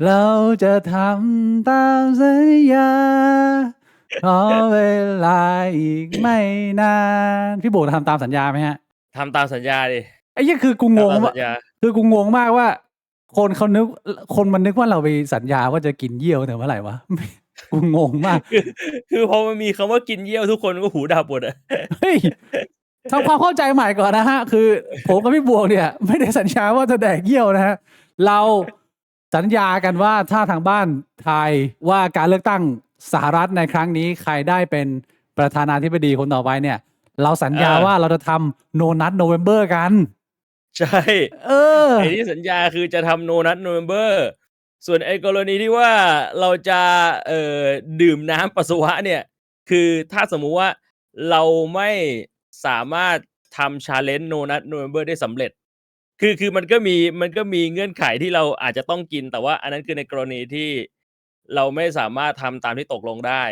เราจะทำตามสัญญาขอเวลาอีกไม่นานพี่โบทำตามสัญญาไหมฮะทำตามสัญญาดิไอ้ยี่คือกูงงทำตามสั ว่า ญญา คือกูงงมากว่า คนเขานึกคนมันนึกว่าเราไปสัญญาว่าจะกินเยี่ยวแต่เมื่อไหร่วะ กูงงมาก คือพอมันมีคำว่ากินเยี่ยวทุกคนก็หูดับหมดอะ เฮ้ยทำความเข้าใจใหม่ก่อนนะฮะ คือผมกับพี่บวงเนี่ย ไม่ได้สัญญาว่าจะแดกเยี่ยวนะฮะ เราสัญญากันว่าถ้าทางบ้านทายว่าการเลือกตั้งสหรัฐในครั้งนี้ใครได้เป็นประธานาธิบดีคนต่อไปเนี่ย เราสัญญาว่าเราจะทำโนนัทโนเวมเบอร์กัน ใช่ ไอ้ที่สัญญาคือจะทำโนนัทโนเวมเบอร์ส่วนไอ้กรณีที่ว่าเราจะดื่มน้ำปัสสาวะเนี่ย คือถ้าสมมุติว่าเราไม่สามารถทำชาเลนจ์โนนัทโนเวมเบอร์ได้สำเร็จ คือมันก็มีเงื่อนไขที่เราอาจจะต้องกิน แต่ว่าอันนั้นคือในกรณีที่เราไม่สามารถทำตามที่ตกลงได้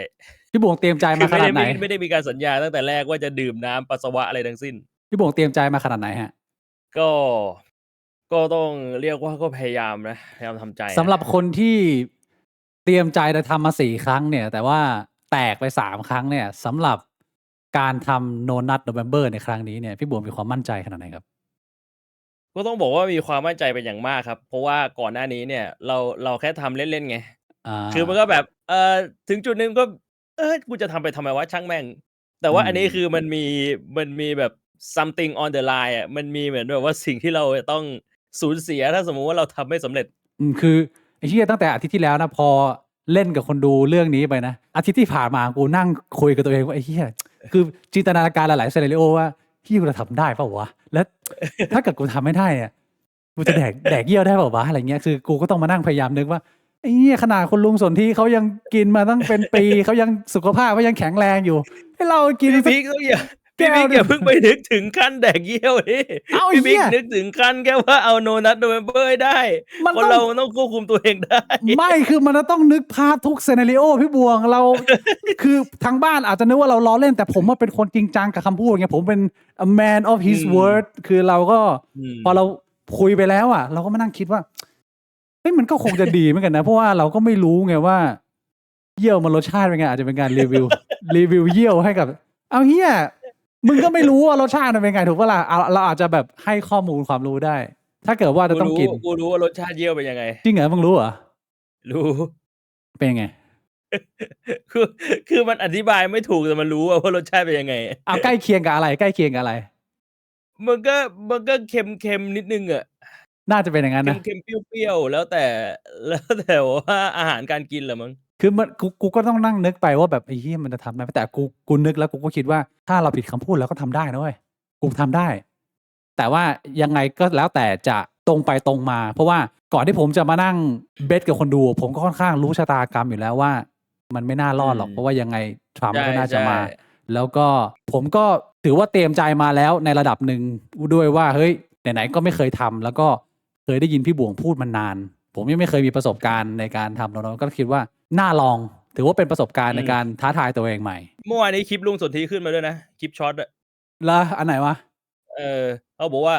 พี่บวงเตรียมใจ คื มา อ ขนาดไหน ไม่ได้มีการสัญญาตั้งแต่แรกว่าจะดื่มน้ำปัสสาวะอะไรทั้งสิ้น พี่บวงเตรียมใจมาขนาดไหนฮะ ก็ต้องเรียกว่าก็พยายามนะพยายามทำใจนะ สำหรับคนที่เตรียมใจจะทำมา4 ครั้งเนี่ย แต่ว่าแตกไป3 ครั้งเนี่ยสำหรับการทำโนนัทโนเวมเบอร์ในครั้งนี้เนี่ยพี่บวงมีความมั่นใจขนาดไหนครับ ก็ต้องบอกว่ามีความมั่นใจเป็นอย่างมากครับ เพราะว่าก่อนหน้านี้เนี่ยเราแค่ทำเล่นๆไง อ่า คือมันก็แบบถึงจุดหนึ่งก็กูจะทำไปทำไมวะช่างแม่ง แต่ว่าอันนี้คือมันมีแบบ something on the line อะมันมีเหมือนแบบว่าสิ่งที่เราจะต้องสูญเสียถ้าสมมุติว่าเราทำไม่สำเร็จ คือไอ้เหี้ยตั้งแต่อาทิตย์ที่แล้วนะพอเล่นกับคนดูเรื่องนี้ไปนะอาทิตย์ที่ผ่านมากูนั่งคุยกับตัวเองว่าไอ้เหี้ยคือจินตนาการหลายๆซีนาริโอว่าพี่กูจะทำได้เปล่าวะแล้วถ้าเกิดกูทำไม่ได้เนี่ยกูจะแดกเยี่ยวได้เปล่าวะอะไรเงี้ยคือกูก็ต้องมานั่งพยายามนึกว่าไอ้เหี้ยขนาดคนลุงสนที่เขายังกินมาตั้งเป็นปีเขายังสุขภาพเขายังแข็งแรงอยู่ให้เรากิน พี่ สัก บิ๊กต้องอย่า แก้ พี่ ว บิ๊ก หนึ่ง อย่าเพิ่งไปนึกถึงขั้นแดกเยี่ยวดิ เอ้า พี่บิ๊ก เหี้ย นึกถึงขั้นแค่ว่าเอาโนนัทโนเวมเบอร์ให้ได้ มัน คน ต้อง เราต้องควบคุมตัวเองได้ ไม่คือมันจะต้องนึกภาพทุกซีนาริโอพี่บวงเรา คือทางบ้านอาจจะนึกว่าเราล้อเล่นแต่ผมว่าเป็นคนจริงจังกับคำพูดไงผมเป็น a man of his word คือเราก็พอเราคุยไปแล้วอ่ะ เราก็มานั่งคิดว่าเฮ้ยมันก็คงจะดีเหมือนกันนะ เพราะว่าเราก็ไม่รู้ไงว่าเยี่ยวมันรสชาติเป็นไงอาจจะเป็นการรีวิว รีวิวเยี่ยวให้กับ เอาเฮียมึงก็ไม่รู้ว่ารสชาติมันเป็นไงถูกปะล่ะเราอาจจะแบบให้ข้อมูลความรู้ได้ ถ้าเกิดว่าจะต้องกิน กูรู้ว่ารสชาติเยี่ยวเป็นยังไง จริงเหรอมึงรู้เหรอ รู้ เป็นยังไง คือมันอธิบายไม่ถูกแต่มันรู้ว่ารสชาติเป็นยังไง เอาใกล้เคียงกับอะไรใกล้เคียงกับอะไร มันก็เค็มนิดนึงอะ น่าจะเป็นอย่างนั้นนะ เค็มเปรี้ยวๆแล้วแต่ว่าอาหารการกินเหรอมั้ง คือมันกูก็ต้องนั่งนึกไปว่าแบบไอ้เหี้ยมันจะทำได้ไหมแต่กูนึกแล้วกูก็คิดว่าถ้าเราผิดคำพูดแล้วก็ทำได้นะเว้ยกูทำได้ แต่ว่ายังไงก็แล้วแต่จะตรงไปตรงมา เพราะว่าก่อนที่ผมจะมานั่งเบสกับคนดู ผมก็ค่อนข้างรู้ชะตากรรมอยู่แล้วว่า มันไม่น่ารอดหรอกเพราะว่ายังไงทรัมป์ก็น่าจะมา แล้วก็ผมก็ถือว่าเตรียมใจมาแล้วในระดับหนึ่งด้วยว่าเฮ้ยไหนๆก็ไม่เคยทำแล้วก็เคยได้ยินพี่บวงพูดมานาน ผมยังไม่เคยมีประสบการณ์ในการทำแล้วก็คิดว่าน่าลอง ถือว่าเป็นประสบการณ์ในการท้าทายตัวเองใหม่ เมื่อวานนี้คลิปลุงสนธิขึ้นมาด้วยนะคลิปช็อตอะ แล้วอันไหนวะ เขาบอกว่า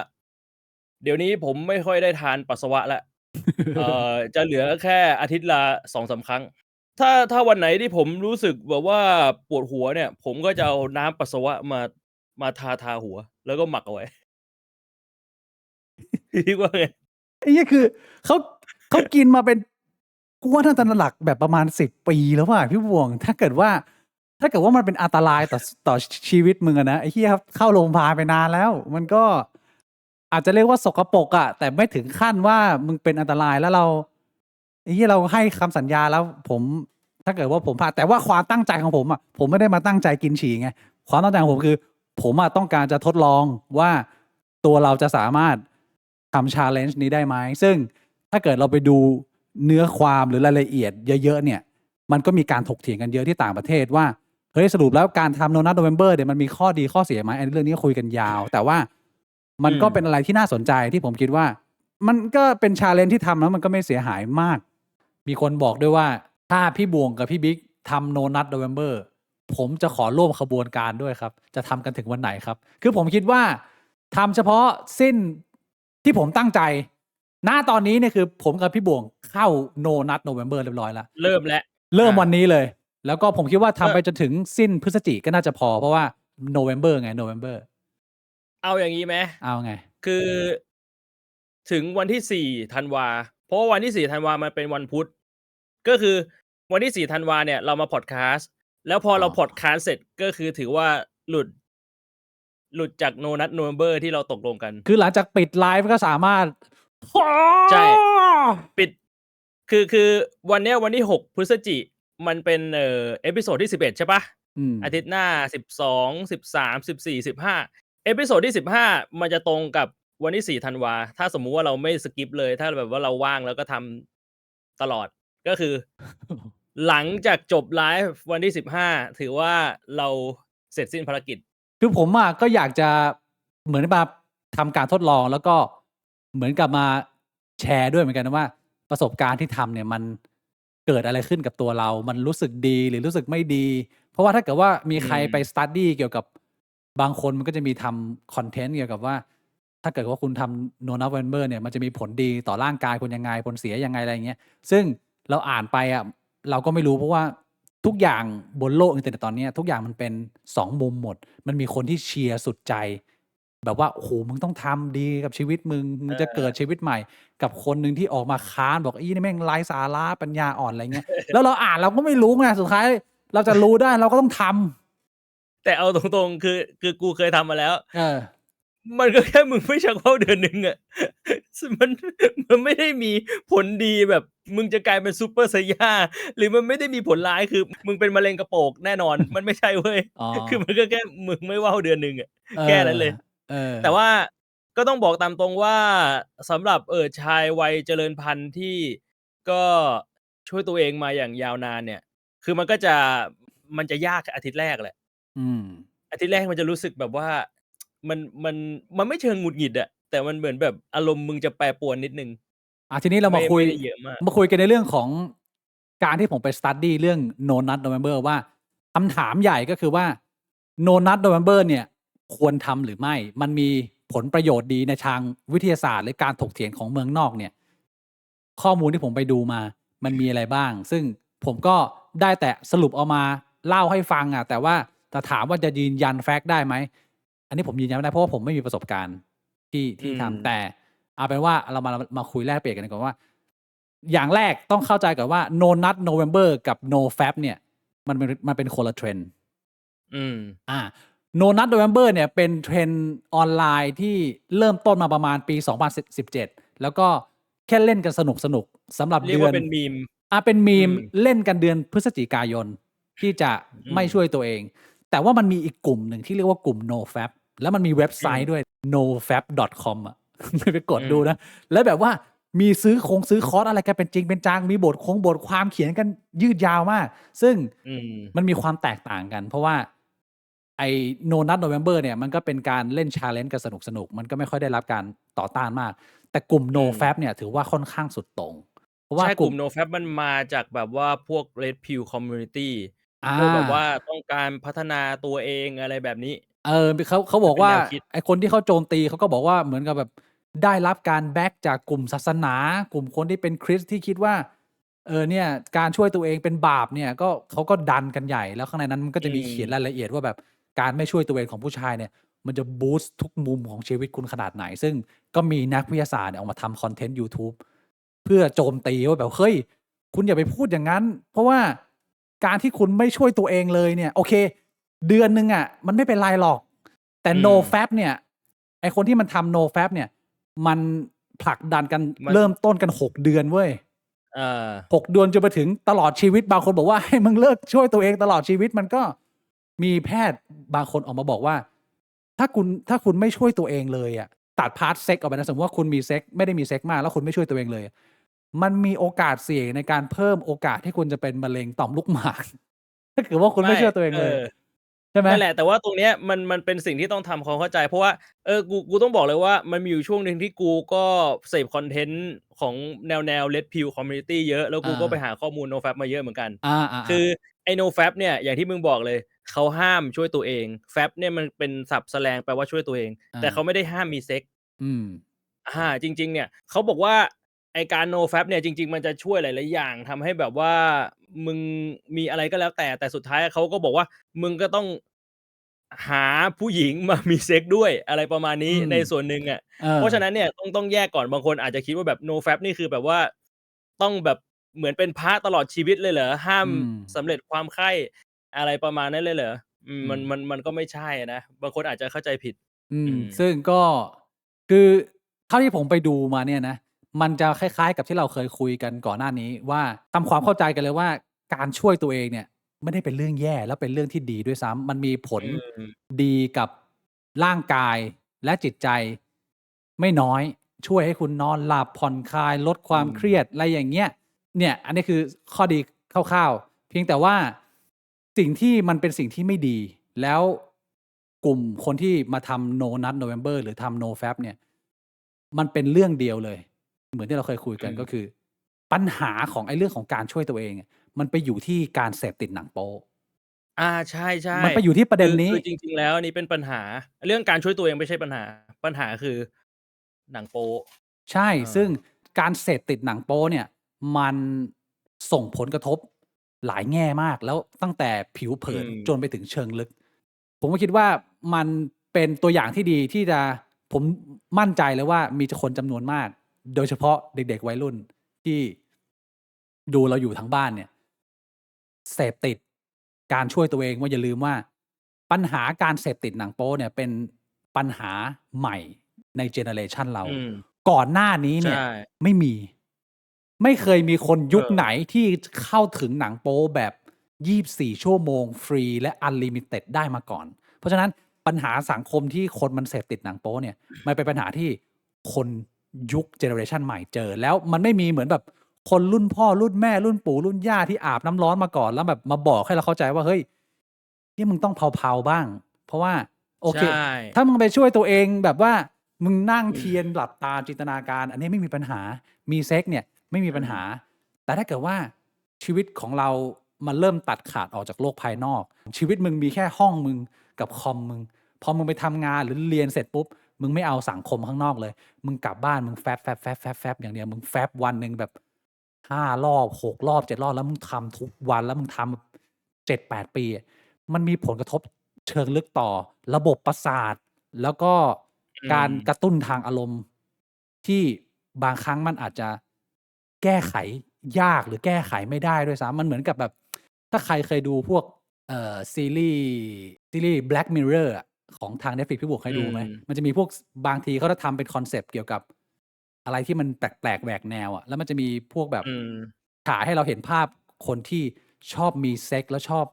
เดี๋ยวนี้ผมไม่ค่อยได้ทานปัสสาวะแล้ว จะเหลือแค่อาทิตย์ละ 2-3 ครั้ง ถ้าวันไหนที่ผมรู้สึกแบบว่าปวดหัวเนี่ย ผมก็จะเอาน้ำปัสสาวะมาทาหัว แล้วก็หมักเอาไว้ พี่ว่าไง ไอ้เหี้ยคือเขากินมาเป็นกูว่าน่าจะหลักแบบประมาณ10 ปีแล้วว่ะพี่บวง ถ้าเกิดว่ามันเป็นอันตรายต่อชีวิตมึงอะนะไอ้เหี้ยครับเข้าโรงพยาบาลไปนานแล้ว มันก็อาจจะเรียกว่าสกปรกอะแต่ไม่ถึงขั้นว่ามึงเป็นอันตรายแล้วเราไอ้เหี้ยเราให้คำสัญญาแล้ว ผมถ้าเกิดว่าผมพลาดแต่ว่าความตั้งใจของผมอะผมไม่ได้มาตั้งใจกินฉี่ไงความตั้งใจของผมคือ ผมอะต้องการจะทดลองว่าตัวเราจะสามารถทำ challenge นี้ได้ไหมซึ่งถ้าเกิดเราไปดูเนื้อความหรือรายละเอียดเยอะๆเนี่ย มันก็มีการถกเถียงกันเยอะที่ต่างประเทศว่าเฮ้ยสรุปแล้วการทำโนนัทโนเวมเบอร์เนี่ยมันมีข้อดีข้อเสียไหมอันนี้เรื่องนี้คุยกันยาว แต่ว่ามันก็เป็นอะไรที่น่าสนใจที่ผมคิดว่า มันก็เป็นชาเลนจ์ที่ทำแล้วมันก็ไม่เสียหายมาก มีคนบอกด้วยว่าถ้าพี่บวงกับพี่บิ๊กทำโนนัทโนเวมเบอร์ผมจะขอร่วมขบวนการด้วยครับ จะทำกันถึงวันไหนครับ คือผมคิดว่าทำเฉพาะสิ้นที่ผมตั้งใจ ณตอนนี้เนี่ยคือผมกับพี่บวงเข้า No Nut November เรียบร้อยแล้ว เริ่มแล้ว เริ่มวันนี้เลย แล้วก็ผมคิดว่า ก็ ทำไปจนถึงสิ้นพฤศจิก็น่าจะพอ เพราะว่า November ไง November เอาอย่างนี้ไหม เอาไง คือถึงวันที่ 4 ธันวา เพราะว่าวันที่ 4 ธันวามันเป็นวันพุธ ก็คือวันที่ 4 ธันวาเนี่ยเรามาพอดแคสต์ แล้วพอเรา อ๋อ พอดแคสต์เสร็จ ก็คือถือว่าหลุดจาก No Nut November ที่เราตกลงกัน คือหลังจากปิดไลฟ์ก็สามารถ ใช่ ปิด คือวันเนี้ยวันที่ 6 พฤศจิ มันเป็นเอพิโซดที่ 11 ใช่เปล่า? อืม อาทิตย์หน้า 12, 13, 14, 15 เอพิโซดที่ 15 มันจะตรงกับวันที่ 4 ธันวา ถ้าสมมุติว่าเราไม่สกิปเลย ถ้าแบบว่าเราว่างแล้วก็ทำตลอด ก็คือ หลังจากจบไลฟ์วันที่ 15 ถือว่าเราเสร็จสิ้นภารกิจ คือผมอะก็อยากจะเหมือนมาทำการทดลอง แล้วก็เหมือนกับมาแชร์ด้วยเหมือนกันนะว่า ประสบการณ์ที่ทำเนี่ยมันเกิดอะไรขึ้นกับตัวเรา มันรู้สึกดีหรือรู้สึกไม่ดี เพราะว่าถ้าเกิดว่ามีใครไป study เกี่ยวกับบางคนมันก็จะมีทำคอนเทนต์เกี่ยวกับว่า ถ้าเกิดว่าคุณทำ No Nut November เนี่ยมันจะมีผลดีต่อร่างกายคุณยังไง ผลเสียยังไง อะไรอย่างเงี้ย ซึ่งเราอ่านไปอะเราก็ไม่รู้ เพราะว่าทุกอย่างบนโลกอินเทอร์เน็ตตอนเนี้ยทุกอย่างมันเป็น 2 มุมหมด มันมีคนที่เชียร์สุดใจ แบบว่า โอ้โฮ มึงต้องทำดีกับชีวิตมึง มึงจะเกิดชีวิตใหม่ กับคนหนึ่งที่ออกมาค้านบอก "อีนี่แม่งไร้สาระ ปัญญาอ่อน" อะไรเงี้ย แล้วเราอ่านเราก็ไม่รู้ไง สุดท้ายเราจะรู้ได้เราก็ต้องทำ แต่เอาตรง ๆ คือกูเคยทำมาแล้ว เออ มันก็แค่มึงไม่ชักว่าวเดือนหนึ่งอะ ซึ่งมันไม่ได้มีผลดีแบบมึงจะกลายเป็นซูเปอร์ไซย่า หรือมันไม่ได้มีผลร้าย คือมึงเป็นมะเร็งกระโปกแน่นอน มันไม่ใช่เว้ย อ๋อ คือมันก็แค่มึงไม่ว่าวเดือนหนึ่งอะ เออ แค่นั้นเลย เออ แต่ว่าก็ต้องบอกตามตรงว่า สำหรับ ชายวัยเจริญพันธุ์ที่ก็ช่วยตัวเองมาอย่างยาวนานเนี่ย คือมันจะยากอาทิตย์แรกแหละ อืม อาทิตย์แรกมันจะรู้สึกแบบว่า มันไม่เชิงหงุดหงิดอะ แต่มันเหมือนแบบอารมณ์มึงจะแปรปรวนนิดหนึ่ง ทีนี้เรามาคุย ไม่ได้เยอะมาก มาคุยกันในเรื่องของการที่ผมไป study เรื่อง No Nut November ว่า คำถามใหญ่ก็คือว่า No Nut November เนี่ยควรทำหรือไม่ มันมีผลประโยชน์ดีในทางวิทยาศาสตร์หรือการถกเถียงของเมืองนอกเนี่ย ข้อมูลที่ผมไปดูมามันมีอะไรบ้าง ซึ่งผมก็ได้แต่สรุปเอามาเล่าให้ฟังอะ แต่ว่าถ้าถามว่าจะยืนยันแฟกต์ได้ไหม อันนี้ผมยืนยันไม่ได้ เพราะว่าผมไม่มีประสบการณ์ที่ทำ แต่เอาเป็นว่าเรามาคุยแลกเปลี่ยนกันดีกว่าว่า อย่างแรกต้องเข้าใจก่อนว่า No Nut November กับ NoFap เนี่ยมันเป็นคนละ trend No Nut November เนี่ยเป็น trend ออนไลน์ที่เริ่มต้นมาประมาณปี 2017 แล้วก็แค่เล่นกันสนุก ๆ สำหรับ เรีย เดื ก อ ว่าน เป็นมีม เป็นมีมเล่นกันเดือนพฤศจิกายน ที่จะไม่ช่วยตัวเอง แต่ว่ามันมีอีกกลุ่มหนึ่งที่เรียกว่ากลุ่ม NoFap แล้วมันมีเว็บไซต์ด้วย nofap.com อะ ไปกดดูนะ แล้วแบบว่ามีซื้อคอร์สอะไรกันเป็นจริงเป็นจัง มีบทความเขียนกันยืดยาวมาก ซึ่งมันมีความแตกต่างกัน เพราะว่าไอ้ No Nut November เนี่ยมันก็เป็นการเล่น challenge กันสนุก ๆ มันก็ไม่ค่อยได้รับการต่อต้านมาก แต่กลุ่ม NoFap เนี่ยถือว่าค่อนข้างสุดโต่ง เพราะว่า ใช่ ก ก ลุ่ ลุ่ ม ม NoFap มันมาจากแบบว่าพวก Red Pill Community อา พวกแบบว่าต้องการพัฒนาตัวเองอะไรแบบนี้ เขาบอกว่า มันเป็นแนวคิด ไอ้คนที่เขาโจมตีเขาก็บอกว่าเหมือนกับแบบได้รับการแบ็กจากกลุ่มศาสนา กลุ่มคนที่เป็นคริสต์ที่คิดว่า เนี่ยการช่วยตัวเองเป็นบาปเนี่ยเขาก็ดันกันใหญ่ แล้วข้างในนั้นมันก็จะมีเขียนรายละเอียดว่าแบบการไม่ช่วยตัวเองของผู้ชายเนี่ย มันจะบูสต์ทุกมุมของชีวิตคุณขนาดไหน ซึ่งก็มีนักวิทยาศาสตร์เนี่ยออกมาทำคอนเทนต์ยูทูบเพื่อโจมตีว่าแบบ เฮ้ย คุณอย่าไปพูดอย่างนั้น เพราะว่าการที่คุณไม่ช่วยตัวเองเลยเนี่ย โอเค เดือนหนึ่งอะมันไม่เป็นไรหรอก แต่ NoFap เนี่ย ไอ้คนที่มันทำ NoFap เนี่ย มันผลักดันกันเริ่มต้นกัน 6 เดือนเว้ย 6 เดือนจนไปถึงตลอดชีวิต บางคนบอกว่า ให้มึงเลิกช่วยตัวเองตลอดชีวิต มันก็มีแพทย์บางคนออกมาบอกว่า ถ้าคุณไม่ช่วยตัวเองเลยอะ ตัดพาร์ตเซ็กส์ออกไปนะ สมมุติว่าคุณมีเซ็กส์ไม่ได้มีเซ็กส์มาก แล้วคุณไม่ช่วยตัวเองเลย มันมีโอกาสเสี่ยงในการเพิ่มโอกาสที่คุณจะเป็นมะเร็งต่อมลูกหมาก ถ้าเกิดว่าคุณไม่ช่วยตัวเองเลย ใช่ไหม? นั่นแหละ แต่ว่าตรงเนี้ยมันเป็นสิ่งที่ต้องทำความเข้าใจ เพราะว่า กูต้องบอกเลยว่ามันมีอยู่ช่วงหนึ่งที่กูก็เสพคอนเทนต์ของแนว Red Pill Community เยอะ แล้วกูก็ไปหาข้อมูล NoFap มาเยอะเหมือนกัน คื ๆ อไอ้ NoFap เนี่ยอย่างที่มึงบอกเลย เขาห้ามช่วยตัวเอง Fap เนี่ยมันเป็นศัพท์แสแลงแปลว่าช่วยตัวเอง แต่เขาไม่ได้ห้ามมีเซ็กส์ อืม จริงๆเนี่ยเขาบอกว่าไอ้การ No Fap เนี่ยจริงๆมันจะช่วยหลายๆอย่างทำให้แบบว่ามึงมีอะไรก็แล้วแต่สุดท้ายเขาก็บอกว่ามึงก็ต้องหาผู้หญิงมามีเซ็กซ์ด้วยอะไรประมาณนี้อืมในส่วนหนึ่งอะเออเพราะฉะนั้นเนี่ยต้องแยกก่อนบางคนอาจจะคิดว่าแบบ No Fap นี่คือแบบว่าต้องแบบเหมือนเป็นพระตลอดชีวิตเลยเหรอห้ามอืมสำเร็จความใคร่อะไรประมาณนั้นเลยเหรออืม มันก็ไม่ใช่อะนะบางคนอาจจะเข้าใจผิดอืมซึ่งก็คือเท่าที่ผมไปดูมาเนี่ยนะมันจะคล้ายๆกับที่เราเคยคุยกันก่อนหน้านี้ว่าทำความเข้าใจกันเลยว่าการช่วยตัวเองเนี่ยไม่ได้เป็นเรื่องแย่แล้วเป็นเรื่องที่ดีด้วยซ้ำมันมีผลอืมดีกับร่างกายและจิตใจไม่น้อยช่วยให้คุณนอนหลับผ่อนคลายลดความเครียดอะไรอย่างเงี้ยเนี่ยอันนี้คือข้อดีคร่าวๆเพียงแต่ว่าสิ่งที่มันเป็นสิ่งที่ไม่ดีแล้วกลุ่มคนที่มาทำ No Nut November หรือทำ No Fap เนี่ยมันเป็นเรื่องเดียวเลยเหมือนที่เราเคยคุยกันก็คือปัญหาของไอ้เรื่องของการช่วยตัวเองอะมันไปอยู่ที่การเสพติดหนังโป๊ใช่มันไปอยู่ที่ประๆคือเด็นนี้คือจริงๆแล้วอันนี้เป็นปัญหาเรื่องการช่วยตัวเองไม่ใช่ปัญหาปัญหาคือหนังโป๊ใช่เออซึ่งการเสพติดหนังโป๊เนี่ยมันส่งผลกระทบหลายแง่มากแล้วตั้งแต่ผิวเผินจนไปถึงเชิงลึก ผมก็คิดว่ามันเป็นตัวอย่างที่ดีที่จะผมมั่นใจเลยว่ามีคนจำนวนมากโดยเฉพาะเด็กๆวัยรุ่นที่ดูเราอยู่ทั้งบ้านเนี่ยเสพติดการช่วยตัวเองว่าอย่าลืมว่าปัญหาการเสพติดหนังโป๊เนี่ยเป็นปัญหาใหม่ในเจเนอเรชันเราอืมก่อนหน้านี้ใช่เนี่ยไม่มีไม่เคยมีคนเอยุคไหนอที่เข้าถึงหนังโป๊แบบ24ชั่วโมงฟรีและอันลิมิเต็ดได้มาก่อน เพราะฉะนั้นปัญหาสังคมที่คนมันเสพติดหนังโป๊เนี่ยมันเป็นปัญหาที่คนยุคเจเนอเรชันใหม่เจอแล้วมันไม่มีเหมือนแบบคนรุ่นพ่อรุ่นแม่รุ่นปู่รุ่นย่าที่อาบน้ำร้อนมาก่อนแล้วแบบมาบอกให้เราเข้าใจว่าเฮ้ยนี่มึงต้องเผาๆบ้างเพราะว่าโอเคใช่ถ้ามึงไปช่วยตัวเองแบบว่ามึงนั่งเทียนหลับตาจินตนาการอันนี้ไม่มีปัญหามีเซ็กเนี่ยไม่มีปัญหาแต่ถ้าเกิดว่าชีวิตของเรามันเริ่มตัดขาดออกจากโลกภายนอกชีวิตมึงมีแค่ห้องมึง กับคอมมึงพอมึงไปทำงานหรือเรียนเสร็จปุ๊บมึงไม่เอาสังคมข้างนอกเลยมึงกลับบ้านมึงแฟบอย่างเดียวมึงแฟบวันหนึ่งแบบ5 รอบ6 รอบ7 รอบแล้วมึงทำทุกวันแล้วมึงทำ7-8 ปีอะมันมีผลกระทบเชิงลึกต่อระบบประสาทแล้วก็อืการมกระตุ้นทางอารมณ์ที่บางครั้งมันอาจจะแก้ไขยากหรือแก้ไขไม่ได้ด้วยซ้ำมันเหมือนกับแบบถ้าใครเคยดูพวก ซีรีส์ Black Mirror อะของทาง Netflix พี่หมวกเคอืยดูไหมมมันจะมีพวกบางทีเขาจะทำเป็นคอนเซปต์เกี่ยวกับอะไรที่มันแปลกๆแหวกแนวอะแล้วมันจะมีพวกแบบอืมฉายให้เราเห็นภาพคนที่ชอบมีเซ็กส์แล้วชอบ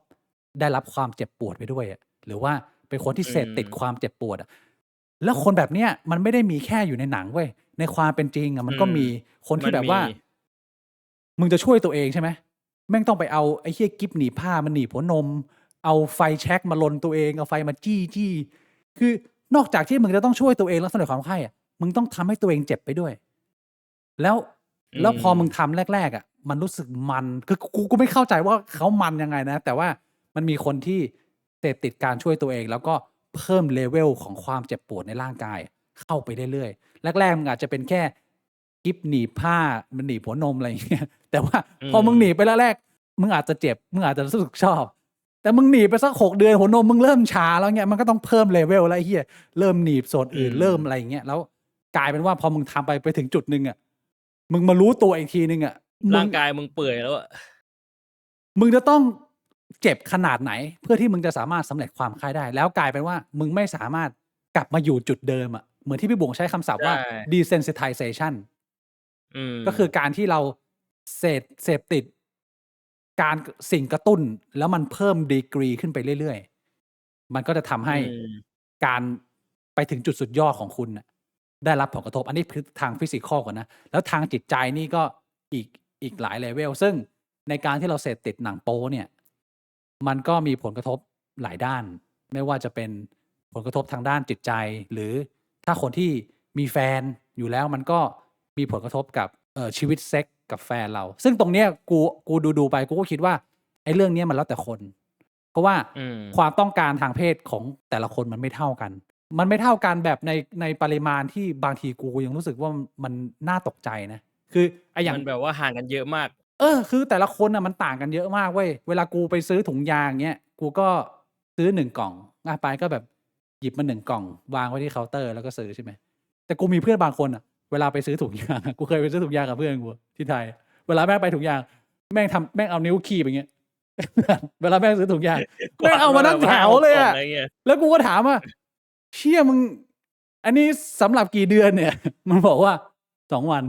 ได้รับความเจ็บปวดไปด้วยอะหรือว่าเป็นคนที่อืเสพติดคมวามเจ็บปวดอะแล้วคนแบบเนี้ยมันไม่ได้มีแค่อยู่ในหนังเว้ยในความเป็นจริงอะมันก็อืมมีคนมันมีที่แบบว่ามึงจะช่วยตัวเองใช่ไหมแม่งต้องไปเอาไอ้เหี้ยกิ๊บหนีบผ้ามาหนีบหัวนม เอาไฟแช็กมาลนตัวเองเอาไฟมาจี้คือนอกจากที่มึงจะต้องช่วยตัวเองแล้วสำเร็จความใคร่อะมึงต้องทำให้ตัวเองเจ็บไปด้วยแล้วอืแล้วพอมึงมทำแรกๆอะมันรู้สึกมันคือกูไม่เข้าใจว่าเขามันยังไงนะแต่ว่ามันมีคนที่เสพติดการช่วยตัวเองแล้วก็เพิ่ม level ของความเจ็บปวดในร่างกายเข้าไปเรื่อยๆแรกๆมึงอาจจะเป็นแค่กิ๊บหนีบผ้ามันหนีบหัวนมอะไรอย่างเงี้ยแต่ว่าอืพอมึงหนีบมไปแรกๆมึงอาจจะเจ็บมึงอาจจะรู้สึกชอบ แต่มึงหนีบไปสัก6 เดือนหัวนมมึงเริ่มชาแล้วเงี้ยมันก็ต้องเพิ่ม level แล้วไอ้เหี้ยเริ่มหนีบส่วนอือื่นมเริ่มอะไรอย่างเงี้ยแล้วกลายเป็นว่าพอมึงทำไปถึงจุดหนึ่งอะมึงมารู้ตัวอีกทีหนึ่งอะมึงร่างกายมึงเปื่อยแล้วอะมึงจะต้องเจ็บขนาดไหนเพื่อที่มึงจะสามารถสำเร็จความใคร่ได้แล้วกลายเป็นว่ามึงไม่สามารถกลับมาอยู่จุดเดิมอะเหมือนที่พี่บุ๋งใช้คำศัพท์ใช่ว่า desensitization อืมก็คือการที่เราเสพติดการสิ่งกระตุ้นแล้วมันเพิ่มดีกรีขึ้นไปเรื่อยๆมันก็จะทำอืให้มการไปถึงจุดสุดยอดของคุณน่ะได้รับผลกระทบอันนี้คือทางฟิสิคอลก่อนนะแล้วทางจิตใจนี่ก็อีกอีกหลาย level ซึ่งในการที่เราเสพติดหนังโป๊เนี่ยมันก็มีผลกระทบหลายด้านไม่ว่าจะเป็นผลกระทบทางด้านจิตใจหรือถ้าคนที่มีแฟนอยู่แล้วมันก็มีผลกระทบกับชีวิตเซ็กส์กับแฟนเราซึ่งตรงเนี้ยกูดูไปกูก็คิดว่าไอ้เรื่องเนี้ยมันแล้วแต่คนเพราะว่าอืมความต้องการทางเพศของแต่ละคนมันไม่เท่ากัน มันไม่เท่ากันแบบในปริมาณที่บางทีกูยังรู้สึกว่ามันน่าตกใจนะ คือไออย่าง มันแบบว่าห่างกันเยอะมาก คือแต่ละคนอ่ะมันต่างกันเยอะมากเว้ย เวลากูไปซื้อถุงยางเงี้ย กูก็ซื้อ1 กล่องไปก็แบบหยิบมา1 กล่อง วางไว้ที่เคาน์เตอร์แล้วก็ซื้อใช่ไหม แต่กูมีเพื่อนบางคนอ่ะ เวลาไปซื้อถุงยาง กูเคยไปซื้อถุงยางกับเพื่อนกูที่ไทย เวลาแม่งไปถุงยาง แม่งเอานิ้วคีบอย่างเงี้ย เวลาแม่งซื้อถุงยาง แม่งเอามานั่งแถวเลยอ่ะ แล้วกูก็ถามว่าเชี่ยมึง อันนี้สำหรับกี่เดือนเนี่ย มันบอกว่า2 วัน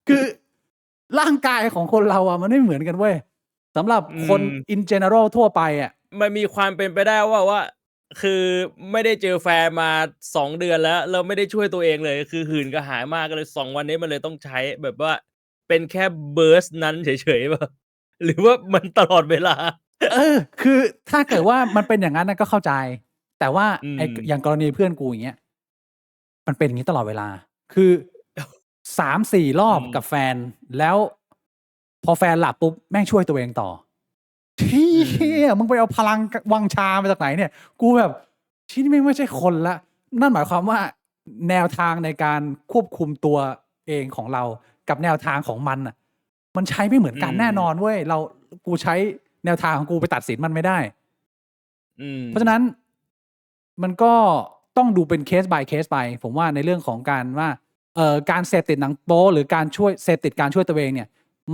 คือร่างกายของคนเราอ่ะมันไม่เหมือนกันเว้ยสำหรับคน in general ทั่วไปอ่ะ มันมีความเป็นไปได้ว่าคือไม่ได้เจอแฟนมา2 เดือนแล้วไม่ได้ช่วยตัวเองเลย คือหื่นกระหายมากก็เลย2 วันนี้มันเลยต้องใช้แบบว่าเป็นแค่เบิร์สนั้นเฉยๆป่ะหรือว่ามันตลอดเวลา คือถ้าเกิดว่ามันเป็นอย่างนั้นนะก็เข้าใจ แต่ว่า อืม ไอ้อย่างกรณีเพื่อนกูอย่างเงี้ย มันเป็นอย่างนี้ตลอดเวลา คือ3-4 รอบกับแฟน แล้วพอแฟนหลับปุ๊บแม่งช่วยตัวเองต่อเชี่ยมึงไปเอาพลังวังชามาจากไหนเนี่ย กูแบบที่นี่ไม่ใช่คนละ นั่นหมายความว่าแนวทางในการควบคุมตัวเองของเรากับแนวทางของมันอ่ะ มันใช้ไม่เหมือนกันแน่นอนเว้ยกูใช้แนวทางของกูไปตัดสินมันไม่ได้ เพราะฉะนั้นมันก็ต้องดูเป็นเคส by เคสไป ผมว่าในเรื่องของการว่าการเสพติดหนังโป๊หรือการช่วยเสพติดการช่วยตัวเองเนี่ย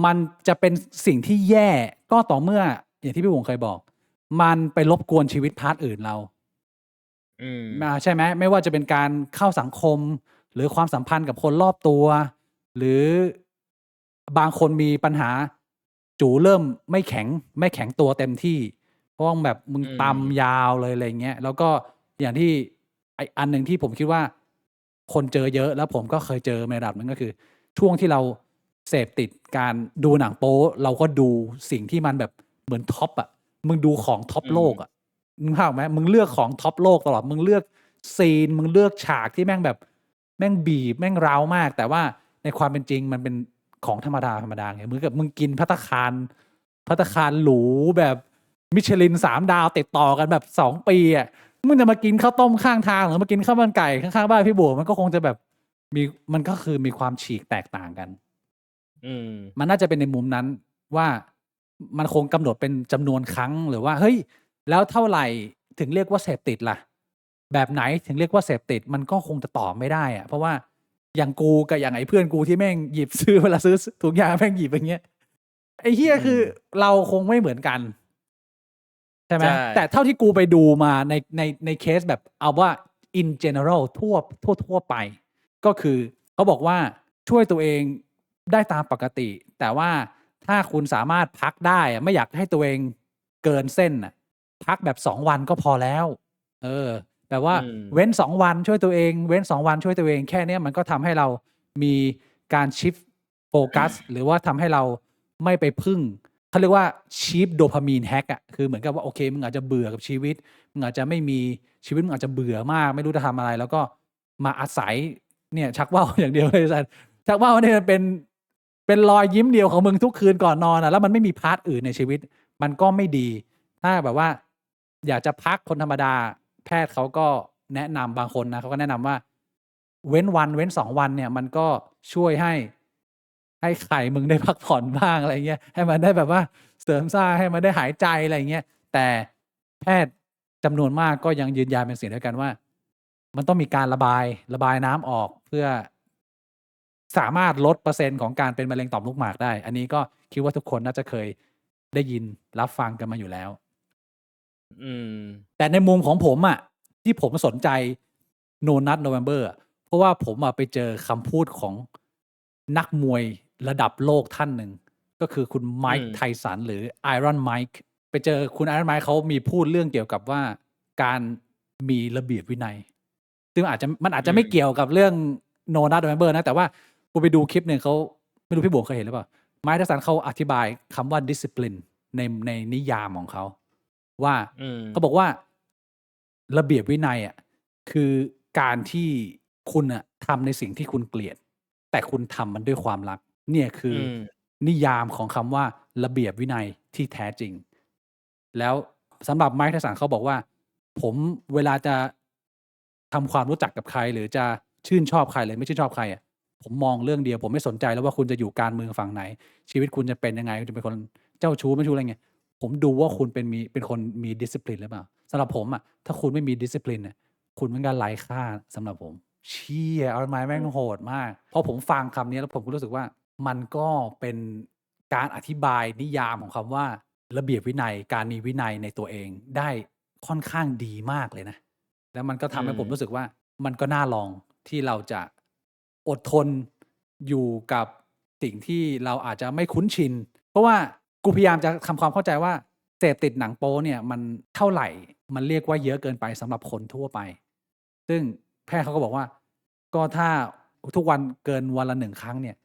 มันจะเป็นสิ่งที่แย่ก็ต่อเมื่ออย่างที่พี่วงเคยบอก มันไปรบกวนชีวิตพาร์ทอื่นเราใช่ไหมไม่ว่าจะเป็นการเข้าสังคม หรือความสัมพันธ์กับคนรอบตัว หรือบางคนมีปัญหาจูเริ่มไม่แข็งตัวเต็มที่ เพราะว่าแบบมึงตำยาวเลยอะไรเงี้ยแล้วก็อย่างที่อันหนึ่งที่ผมคิดว่า คนเจอเยอะแล้วผมก็เคยเจอในระดับนึงก็คือ ช่วงที่เราเสพติดการดูหนังโป๊เราก็ดูสิ่งที่มันแบบเหมือนท็อปอ่ะมึงดูของท็อปโลกอ่ะมึงเข้าไหมมึงเลือกของท็อปโลกตลอดมึงเลือกซีนมึงเลือกฉากที่แม่งแบบแม่งบีบแม่งร้าวมาก แต่ว่าในความเป็นจริงมันเป็นของธรรมดาไงเหมือนกับมึงกินภัตตาคารหรูแบบมิชลิน3 ดาวติดต่อกันแบบ2 ปีอ่ะมึงจะมากินข้าวต้มข้างทางหรือมากินข้าวมันไก่ข้างๆบ้านพี่บัวมันก็คงจะแบบมันก็คือมีความฉีกแตกต่างกันมันน่าจะเป็นในมุมนั้นว่ามันคงกำหนดเป็นจำนวนครั้งหรือว่าเฮ้ยแล้วเท่าไหร่ถึงเรียกว่าเสพติดล่ะแบบไหนถึงเรียกว่าเสพติดมันก็คงจะตอบไม่ได้อะเพราะว่าอย่างกูกับอย่างไอ้เพื่อนกูที่แม่งหยิบซื้อเวลาซื้อถุงยางแม่งหยิบอย่างเงี้ยไอ้เหี้ยคือเราคงไม่เหมือนกันใช่ไหมแต่เท่าที่กูไปดูมาในเคสแบบเอาว่า in general ทั่วไปก็คือเขาบอกว่าช่วยตัวเองได้ตามปกติ แต่ว่าถ้าคุณสามารถพักได้ไม่อยากให้ตัวเองเกินเส้นพักแบบ2 วันก็พอแล้วแบบว่าเว้น2 วันช่วยตัวเองเว้น2 วันช่วยตัวเองแค่นี้มันก็ทำให้เรามีการชิฟโฟกัสหรือว่าทำให้เราไม่ไปพึ่งเขาเรียกว่าชีฟโดพามีนแฮกคือเหมือนกับว่าโอเคมึงอาจจะเบื่อกับชีวิตมึงอาจจะไม่มีชีวิตมึงอาจจะเบื่อมากไม่รู้จะทำอะไรแล้วก็มาอาศัยเนี่ยชักว่าวอย่างเดียวเลยสันชักว่าวเนี่ยเป็นรอยยิ้มเดียวของมึงทุกคืนก่อนนอนแล้วมันไม่มีพาร์ทอื่นในชีวิตมันก็ไม่ดีถ้าแบบว่าอยากจะพักคนธรรมดาแพทย์เขาก็แนะนำบางคนนะเขาก็แนะนำว่าเว้น2 วันเนี่ยมันก็ช่วยให้ไข่มึงได้พักผ่อนบ้างอะไรเงี้ยให้มันได้แบบว่าเสริมสร้างให้มันได้หายใจอะไรเงี้ยแต่แพทย์จำนวนมากก็ยังยืนยันเป็นเสียงเดียวกันว่ามันต้องมีการระบายน้ำออกเพื่อสามารถลดเปอร์เซ็นต์ของการเป็นมะเร็งต่อมลูกหมากได้อันนี้ก็คิดว่าทุกคนน่าจะเคยได้ยินรับฟังกันมาอยู่แล้วแต่ในมุมของผมที่ผมสนใจ No Nut November เพราะว่าผมไปเจอคำพูดของนักมวยระดับโลกท่านหนึ่งก็คือคุณไมค์ไทสันหรือ Iron Mike ไปเจอคุณ Iron Mike เขามีพูดเรื่องเกี่ยวกับว่าการมีระเบียบวินัยซึ่งมันอาจจะไม่เกี่ยวกับเรื่อง No Nut November นะแต่ว่ากูไปดูคลิปหนึ่งเขาไม่รู้พี่บัวเคยเห็นหรือเปล่าไมค์ไทสันเขาอธิบายคำว่า discipline ในนิยามของเขาว่าเขาบอกว่าระเบียบวินัยคือการที่คุณทำในสิ่งที่คุณเกลียดแต่คุณทำมันด้วยความรักเนี่ยคือนิยามของคำว่าระเบียบวินัยที่แท้จริงแล้วสำหรับไมค์ไทสันเขาบอกว่าผมเวลาจะ ำความรู้จักกับใคร หรือจะชื่นชอบใครหรือไม่ชื่นชอบใครอะผมมองเรื่องเดียวผมไม่สนใจแล้วว่าคุณจะอยู่การเมืองฝั่งไหน ชีวิตคุณจะเป็นยังไงคุณจะเป็นคนเจ้าชู้ไม่ชู้อะไรเงี้ยผมดูว่าคุณเป็นคนมี discipline หรือเปล่าสำหรับผมอะถ้าคุณไม่มี discipline เนี่ยคุณมันก็ไร้ค่าสำหรับผมเชี่ยเอาไม้แม่งโหดมากพอผมฟังคำนี้แล้วผมก็รู้สึกว่ามันก็เป็นการอธิบายนิยามของคำว่าระเบียบวินัยการมีวินัยในตัวเองได้ค่อนข้างดีมากเลยนะแล้วมันก็ทำให้ผมรู้สึกว่ามันก็น่าลองที่เราจะอดทนอยู่กับสิ่งที่เราอาจจะไม่คุ้นชิน เพราะว่ากูพยายามจะทำความเข้าใจว่าเสพติดหนังโป๊เนี่ยมันเท่าไหร่มันเรียกว่าเยอะเกินไปสำหรับคนทั่วไป ซึ่งแพทย์เขาก็บอกว่าก็ถ้าทุกวันเกินวันละ1 ครั้งเนี่ย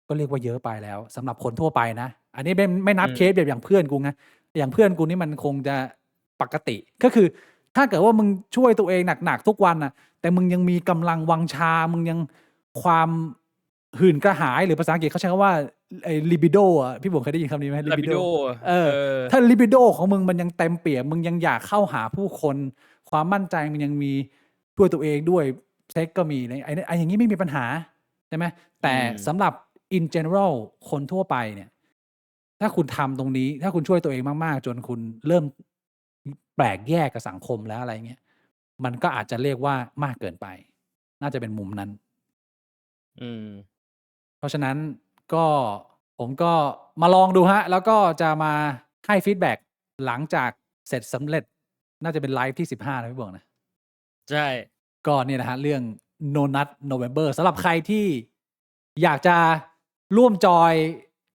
ก็เรียกว่าเยอะไปแล้วสำหรับคนทั่วไปนะอันนี้ไม่นับเคสแบบอย่างเพื่อนกูนะอย่างเพื่อนกูนี่มันคงจะปกติก็คือถ้าเกิดว่ามึงช่วยตัวเองหนักๆทุกวันน่ะแต่มึงยังมีกำลังวังชามึงยังความหื่นกระหายหรือภาษาอังกฤษเขาใช้คำว่าไอ้ libido อะพี่บุ๋มเคยได้ยินคำนี้ไหม libido ถ้า libido ของมึงมันยังเต็มเปี่ยมมึงยังอยากเข้าหาผู้คนความมั่นใจมันยังมีด้วยตัวเองด้วยเซ็กก็มีไอ้อย่างนี้ไม่มีปัญหาใช่ไหมแต่สำหรับ in general คนทั่วไปเนี่ยถ้าคุณทำตรงนี้ถ้าคุณช่วยตัวเองมากๆจนคุณเริ่มแปลกแยกกับสังคมแล้วอะไรเงี้ยมันก็อาจจะเรียกว่ามากเกินไปน่าจะเป็นมุมนั้นเพราะฉะนั้นก็ผมก็มาลองดูฮะแล้วก็จะมาให้ฟีดแบ็กหลังจากเสร็จสำเร็จน่าจะเป็นไลฟ์ที่15นะพี่บอกนะใช่ก็เนี่ยนะฮะเรื่อง No Nut November สำหรับใครที่อยากจะร่วมจอย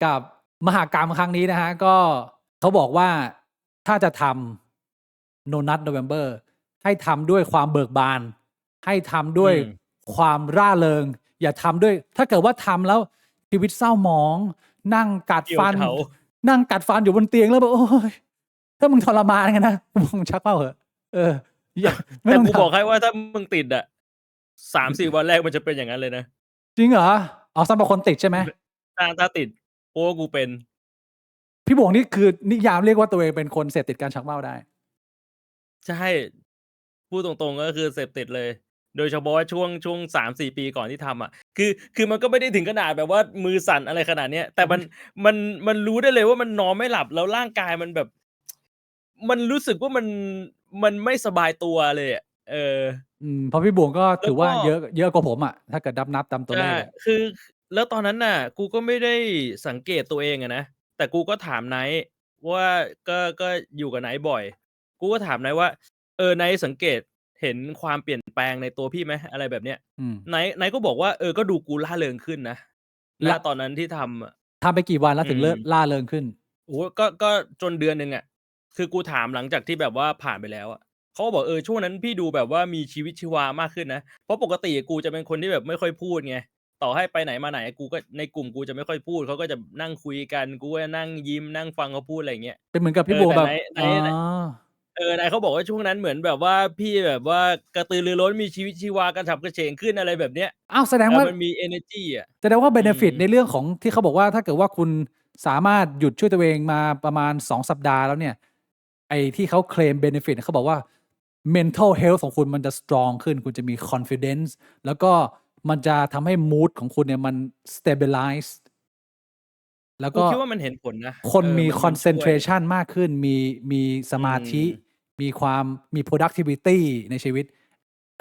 กับมหกรรมครั้งนี้นะฮะก็เขาบอกว่าถ้าจะทำ No Nut November ให้ทำด้วยความเบิกบานให้ทำด้วยความร่าเริงอย่าทำด้วยถ้าเกิดว่าทำแล้วชีวิตเศร้าหมองนั่งกัดฟันอยู่บนเตียงแล้วแบบโอ้ยถ้ามึงทรมานกันนะมึงชักเป้าเหอะอย่าแต่กูบอกให้ว่าถ้ามึงติดอ่ะ3-4 วันแรกมันจะเป็นอย่างนั้นเลยนะจริงเหรอเอาสำหรับคนติดใช่ไหมถ้าติดเพราะว่ากูเป็นพี่บวงนี่คือนิยามเรียกว่าตัวเองเป็นคนเสพติดการชักเป้าได้ใช่พูดตรงๆก็คือเสพติดเลย โดยเฉพาะช่วง3-4 ปีก่อนที่ทำอ่ะคือมันก็ไม่ได้ถึงขนาดแบบว่ามือสั่นอะไรขนาดเนี้ยแต่มันรู้ได้เลยว่ามันนอนไม่หลับแล้วร่างกายมันแบบมันรู้สึกว่ามันไม่สบายตัวเลยอ่ะเพราะพี่บวงก็ถือว่าเยอะกว่าผมอ่ะถ้าเกิดนับตามตัวเลขคือแล้วตอนนั้นน่ะกูก็ไม่ได้สังเกตตัวเองอะนะแต่กูก็ถามไนท์ว่าก็อยู่กับไนท์บ่อยกูก็ถามไนท์ว่าไนท์สังเกตเห็นความเปลี่ยนแปลงในตัวพี่ไหมอะไรแบบเนี้ยไนท์ก็บอกว่าก็ดูกูร่าเริงขึ้นนะณตอนนั้นที่ทำอะทำไปกี่วันแล้วถึงร่าเริงขึ้นโอ้ก็จนเดือนหนึ่งอะคือกูถามหลังจากที่แบบว่าผ่านไปแล้วอะเขาก็บอกช่วงนั้นพี่ดูแบบว่ามีชีวิตชีวามากขึ้นนะเพราะปกติกูจะเป็นคนที่แบบไม่ค่อยพูดไงต่อให้ไปไหนมาไหนกูก็ในกลุ่มกูจะไม่ค่อยพูดเขาก็จะนั่งคุยกันกูก็นั่งยิ้มนั่งฟังเขาพูดอะไรอย่างเงี้ยเป็นเหมือนกับพี่บวงแบบนายเขาบอกว่าช่วงนั้นเหมือนแบบว่าพี่แบบว่ากระตือรือร้นมีชีวิตชีวากระฉับกระเฉงขึ้นอะไรแบบเนี้ยอ้าวแสดงว่ามันมี energy อะแสดงว่า benefit ในเรื่องของที่เขาบอกว่าถ้าเกิดว่าคุณสามารถหยุดช่วยตัวเองมาประมาณ2 สัปดาห์แล้วเนี่ยไอ้ที่เขาเคลม benefit เขาบอกว่า mental health ของคุณมันจะ strong ขึ้นคุณจะมี confidence แล้วก็มันจะทำให้ mood ของคุณเนี่ยมัน stabilize แล้วก็คิดว่ามันเห็นผลนะคนมี concentration มากขึ้นมีสมาธิมี productivity ในชีวิต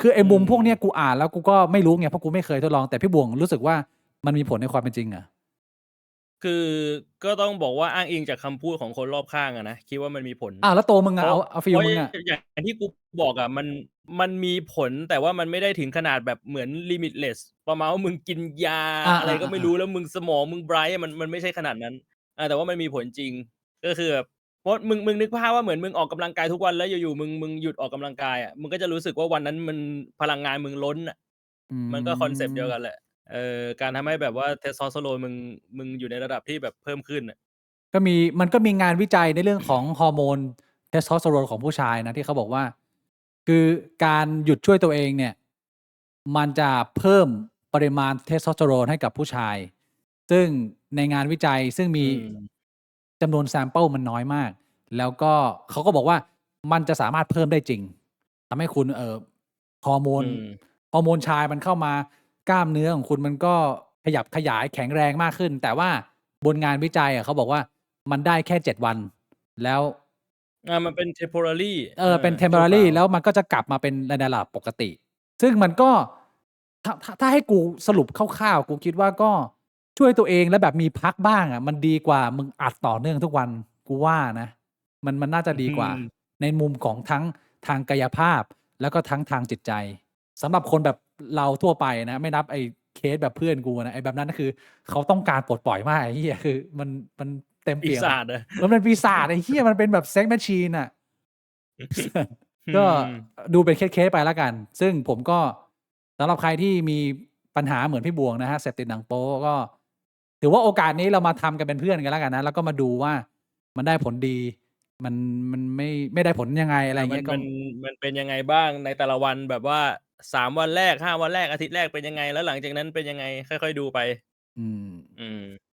คือไอ้มุมพวกเนี้ยกูอ่านแล้วกูก็ไม่รู้ไงเพราะกูไม่เคยทดลองแต่พี่บวงรู้สึกว่ามันมีผลในความเป็นจริงอะคือก็ต้องบอกว่าอ้างอิงจากคำพูดของคนรอบข้างอะนะคิดว่ามันมีผลแล้วตัวมึงอะเอาฟีลมึงอะอย่างที่กูบอกอะมันมีผลแต่ว่ามันไม่ได้ถึงขนาดแบบเหมือน limitless ประมาณว่ามึงกินยาอะไรก็ไม่รู้แล้วมึงสมองมึง bright มันไม่ใช่ขนาดนั้นแต่ว่ามันมีผลจริงก็คือแบบเพราะมึงนึกภาพว่าเหมือนมึงออกกำลังกายทุกวันแล้วอยู่ๆมึงหยุดออกกำลังกายอะมึงก็จะรู้สึกว่าวันนั้นมันพลังงานมึงล้นอะมันก็คอนเซปต์เดียวกันแหละการทำให้แบบว่าเทสโทสเตอโรนมึงอยู่ในระดับที่แบบเพิ่มขึ้นน่ะมันก็มีงานวิจัยในเรื่องของฮอร์โมนเทสโทสเตอโรนของผู้ชายนะที่เขาบอกว่าคือการหยุดช่วยตัวเองเนี่ยมันจะเพิ่มปริมาณเทสโทสเตอโรนให้กับผู้ชายซึ่งในงานวิจัยซึ่งมีจำนวนแซมเปิลมันน้อยมากแล้วก็เขาก็บอกว่ามันจะสามารถเพิ่มได้จริงทำให้คุณ ฮอร์โมน อืม ฮอร์โมนชายมันเข้ามากล้ามเนื้อของคุณมันก็ขยับขยายแข็งแรงมากขึ้น แต่ว่าบนงานวิจัยอะเขาบอกว่ามันได้แค่7วัน แล้ว มันเป็น temporary เป็น ชั่วครา temporary ว แล้วมันก็จะกลับมาเป็นในระดับปกติ ซึ่งมันก็ถ้าให้กูสรุปคร่าวๆกูคิดว่าก็ช่วยตัวเองแล้วแบบมีพักบ้างอะมันดีกว่ามึงอัดต่อเนื่องทุกวันกูว่านะ มันน่าจะดีกว่า อืม ในมุมของทั้งทางกายภาพแล้วก็ทั้งทางจิตใจสำหรับคนแบบเราทั่วไปนะ ไม่นับไอ้เคสแบบเพื่อนกูนะไอ้แบบนั้นก็คือเขาต้องการปลดปล่อยมากไอ้เหี้ยคือมันเต็ม ปี เปี่ยม ศาจอะ มันเป็นปีศาจไอ้เหี้ยมันเป็นแบบเซ็กแมชชีนอะ ก็ อืม ดูเป็นเคสๆไปแล้วกัน ซึ่งผมก็สำหรับใครที่มีปัญหาเหมือนพี่บวงนะฮะเสพติดหนังโป๊ก็ ถือว่าโอกาสนี้เรามาทำกันเป็นเพื่อนกันแล้วกันนะ แล้วก็มาดูว่ามันได้ผลดี มันไม่ได้ผลยังไงอะไร มั เงี้ น ยก็ มันเป็นยังไงบ้างในแต่ละวันแบบว่า3วันแรก5วันแรกอาทิตย์แรกเป็นยังไงแล้วหลังจากนั้นเป็นยังไงค่อยๆดูไป อืม อืม